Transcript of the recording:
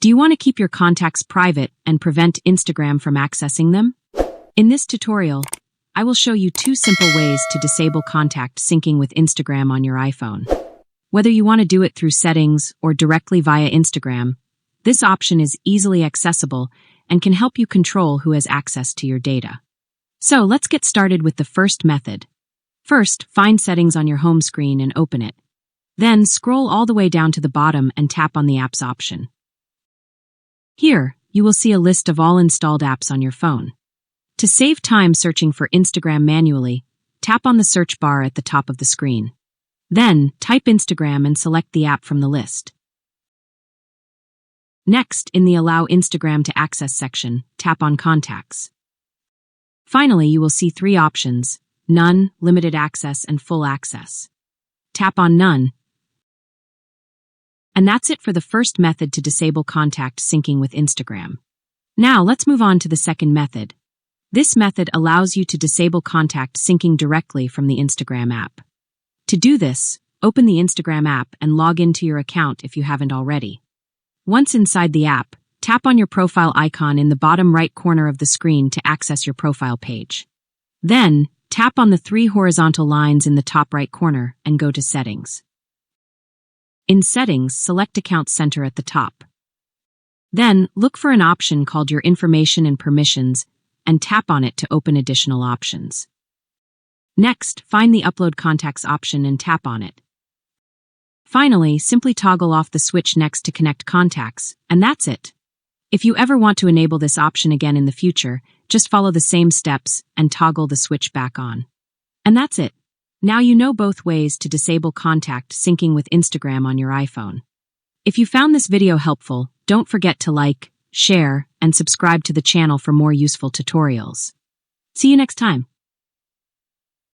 Do you want to keep your contacts private and prevent Instagram from accessing them? In this tutorial, I will show you 2 simple ways to disable contact syncing with Instagram on your iPhone. Whether you want to do it through settings or directly via Instagram, this option is easily accessible and can help you control who has access to your data. So let's get started with the first method. First, find Settings on your home screen and open it. Then scroll all the way down to the bottom and tap on the Apps option. Here, you will see a list of all installed apps on your phone. To save time searching for Instagram manually, tap on the search bar at the top of the screen. Then, type Instagram and select the app from the list. Next, in the Allow Instagram to Access section, tap on Contacts. Finally, you will see 3 options: None, Limited Access, and Full Access. Tap on None. And that's it for the first method to disable contact syncing with Instagram. Now let's move on to the second method. This method allows you to disable contact syncing directly from the Instagram app. To do this, open the Instagram app and log into your account if you haven't already. Once inside the app, tap on your profile icon in the bottom right corner of the screen to access your profile page. Then, tap on the 3 horizontal lines in the top right corner and go to Settings. In Settings, select Account Center at the top. Then, look for an option called Your Information and Permissions and tap on it to open additional options. Next, find the Upload Contacts option and tap on it. Finally, simply toggle off the switch next to Connect Contacts, and that's it. If you ever want to enable this option again in the future, just follow the same steps and toggle the switch back on. And that's it. Now you know both ways to disable contact syncing with Instagram on your iPhone. If you found this video helpful, don't forget to like, share, and subscribe to the channel for more useful tutorials. See you next time.